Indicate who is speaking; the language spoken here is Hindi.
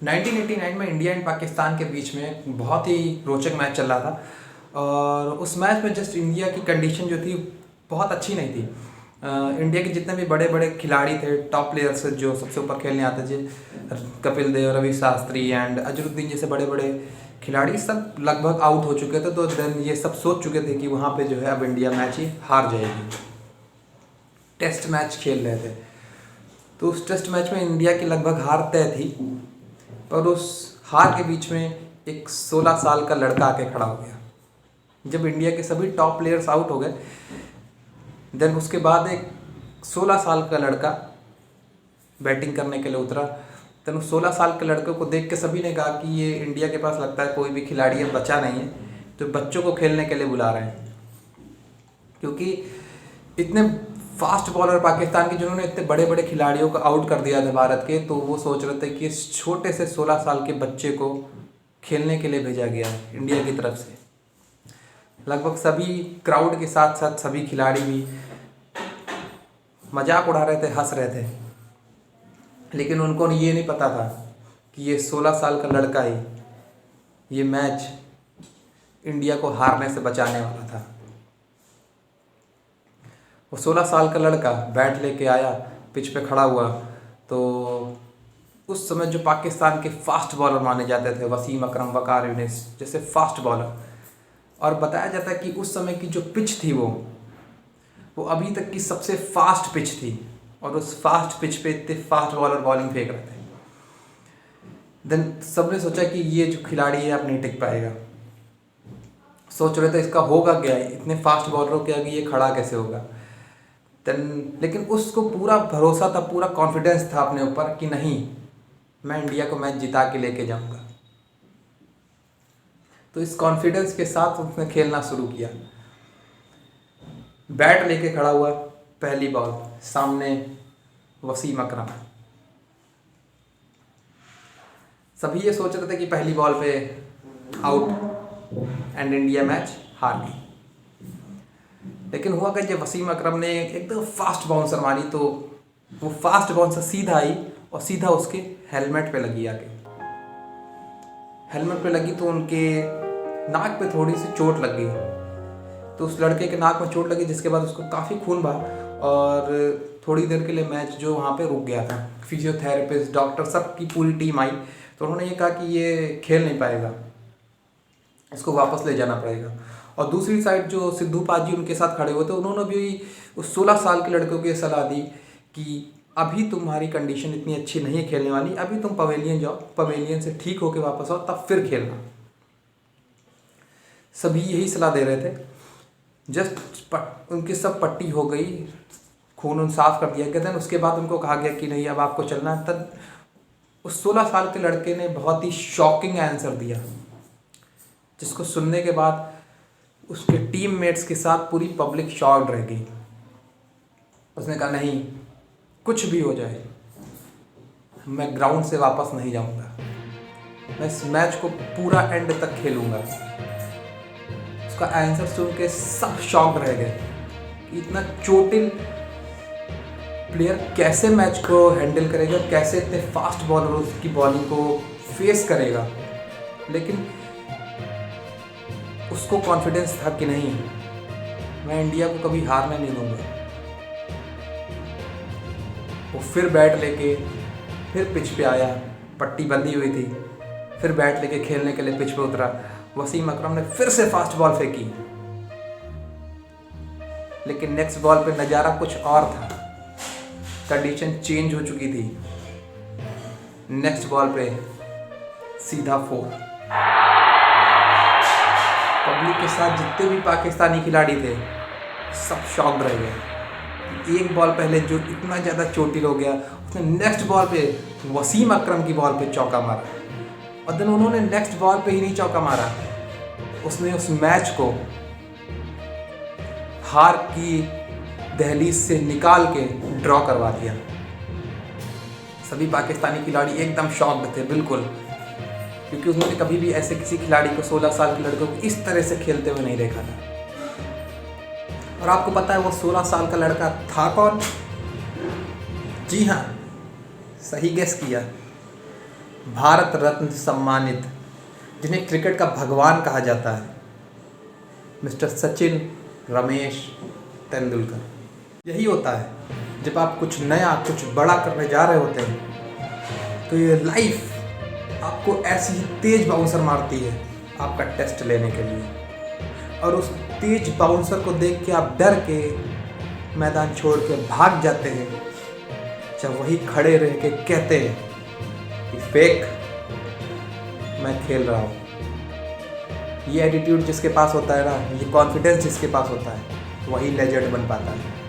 Speaker 1: 1989 में इंडिया एंड पाकिस्तान के बीच में बहुत ही रोचक मैच चल रहा था। और उस मैच में जस्ट इंडिया की कंडीशन जो थी बहुत अच्छी नहीं थी। इंडिया के जितने भी बड़े बड़े खिलाड़ी थे, टॉप प्लेयर्स जो सबसे ऊपर खेलने आते थे, कपिल देव, रवि शास्त्री एंड अजरुद्दीन जैसे बड़े बड़े खिलाड़ी सब लगभग आउट हो चुके थे। तो देन ये सब सोच चुके थे कि वहाँ पे जो है अब इंडिया मैच ही हार जाएगी। टेस्ट मैच खेल रहे थे, तो उस टेस्ट मैच में इंडिया की लगभग हार तय थी। पर उस हार के बीच में एक 16 साल का लड़का आके खड़ा हो गया। जब इंडिया के सभी टॉप प्लेयर्स आउट हो गए, देन उसके बाद एक 16 साल का लड़का बैटिंग करने के लिए उतरा। देन उस 16 साल के लड़के को देख के सभी ने कहा कि ये इंडिया के पास लगता है कोई भी खिलाड़ी अब बचा नहीं है, तो बच्चों को खेलने के लिए बुला रहे हैं। क्योंकि इतने फास्ट बॉलर पाकिस्तान के जिन्होंने इतने बड़े बड़े खिलाड़ियों को आउट कर दिया था भारत के, तो वो सोच रहे थे कि इस छोटे से 16 साल के बच्चे को खेलने के लिए भेजा गया है इंडिया की तरफ से। लगभग सभी क्राउड के साथ साथ सभी खिलाड़ी भी मजाक उड़ा रहे थे, हंस रहे थे। लेकिन उनको ये नहीं पता था कि ये 16 साल का लड़का ही ये मैच इंडिया को हारने से बचाने वाला था। वो 16 साल का लड़का बैट लेके आया, पिच पे खड़ा हुआ, तो उस समय जो पाकिस्तान के फास्ट बॉलर माने जाते थे, वसीम अकरम, वकार यूनिस जैसे फास्ट बॉलर, और बताया जाता है कि उस समय की जो पिच थी वो अभी तक की सबसे फास्ट पिच थी। और उस फास्ट पिच पे इतने फास्ट बॉलर बॉलिंग फेंक रहे थे। देन सबने सोचा कि ये जो खिलाड़ी है अब नहीं टिक पाएगा। सोच रहे थे इसका होगा क्या, इतने फास्ट बॉलरों के आगे ये खड़ा कैसे होगा। देन लेकिन उसको पूरा भरोसा था, पूरा कॉन्फिडेंस था अपने ऊपर कि नहीं, मैं इंडिया को मैच जिता के लेके जाऊंगा। तो इस कॉन्फिडेंस के साथ उसने खेलना शुरू किया। बैट लेके खड़ा हुआ, पहली बॉल, सामने वसीम अकरम। सभी ये सोच रहे थे कि पहली बॉल पे आउट एंड इंडिया मैच हार गई। लेकिन हुआ कि जब वसीम अकरम ने एकदम फास्ट बाउंसर मारी, तो वो फास्ट बाउंसर सीधा आई और सीधा उसके हेलमेट पे लगी आके। हेलमेट पे लगी तो उनके नाक पे थोड़ी सी चोट लग गई। तो उस लड़के के नाक में चोट लगी, जिसके बाद उसको काफ़ी खून बहा और थोड़ी देर के लिए मैच जो वहाँ पे रुक गया था। फिजियोथेरेपिस्ट, डॉक्टर, सब की पूरी टीम आई, तो उन्होंने ये कहा कि ये खेल नहीं पाएगा, इसको वापस ले जाना पड़ेगा। और दूसरी साइड जो सिद्धू पाजी उनके साथ खड़े हुए थे, उन्होंने भी उस 16 साल के लड़कों को ये सलाह दी कि अभी तुम्हारी कंडीशन इतनी अच्छी नहीं है खेलने वाली, अभी तुम पवेलियन जाओ, पवेलियन से ठीक होके वापस आओ, तब फिर खेलना। सभी यही सलाह दे रहे थे। जस्ट उनकी सब पट्टी हो गई, खून साफ कर दिया गया था। उसके बाद उनको कहा गया कि नहीं, अब आपको चलना है। तब उस 16 साल के लड़के ने बहुत ही शॉकिंग आंसर दिया, जिसको सुनने के बाद उसके टीममेट्स के साथ पूरी पब्लिक शॉक्ड रह गई। उसने कहा नहीं, कुछ भी हो जाए मैं ग्राउंड से वापस नहीं जाऊंगा, मैं इस मैच को पूरा एंड तक खेलूंगा। उसका आंसर सुन के सब शॉक्ड रह गए कि इतना चोटिल प्लेयर कैसे मैच को हैंडल करेगा, कैसे इतने फास्ट बॉलरों की बॉलिंग को फेस करेगा। लेकिन उसको कॉन्फिडेंस था कि नहीं, मैं इंडिया को कभी हारने नहीं दूंगा। वो फिर बैट लेके फिर पिच पे आया, पट्टी बंधी हुई थी, फिर बैट लेके खेलने के लिए पिच पे उतरा। वसीम अकरम ने फिर से फास्ट बॉल फेंकी, लेकिन नेक्स्ट बॉल पे नज़ारा कुछ और था। कंडीशन चेंज हो चुकी थी। नेक्स्ट बॉल पे सीधा 4। पब्लिक के साथ जितने भी पाकिस्तानी खिलाड़ी थे सब शॉक्ड रह गए। एक बॉल पहले जो इतना ज़्यादा चोटिल हो गया, उसने नेक्स्ट बॉल पे वसीम अकरम की बॉल पे चौका मारा। और देन उन्होंने नेक्स्ट बॉल पे ही नहीं चौका मारा, उसने उस मैच को हार की दहलीज से निकाल के ड्रॉ करवा दिया। सभी पाकिस्तानी खिलाड़ी एकदम शॉक्ड थे, बिल्कुल, क्योंकि उन्होंने कभी भी ऐसे किसी खिलाड़ी को, 16 साल के लड़कों को इस तरह से खेलते हुए नहीं देखा था। और आपको पता है वो 16 साल का लड़का था कौन? जी हाँ, सही गेस किया, भारत रत्न सम्मानित, जिन्हें क्रिकेट का भगवान कहा जाता है, मिस्टर सचिन रमेश तेंदुलकर। यही होता है जब आप कुछ नया, कुछ बड़ा करने जा रहे होते हैं तो ये लाइफ आपको ऐसी ही तेज बाउंसर मारती है आपका टेस्ट लेने के लिए, और उस तेज बाउंसर को देख के आप डर के मैदान छोड़ के भाग जाते हैं, जब वही खड़े रह के कहते हैं कि फेक, मैं खेल रहा हूँ। ये एटीट्यूड जिसके पास होता है ना, ये कॉन्फिडेंस जिसके पास होता है, वही लेजेंड बन पाता है।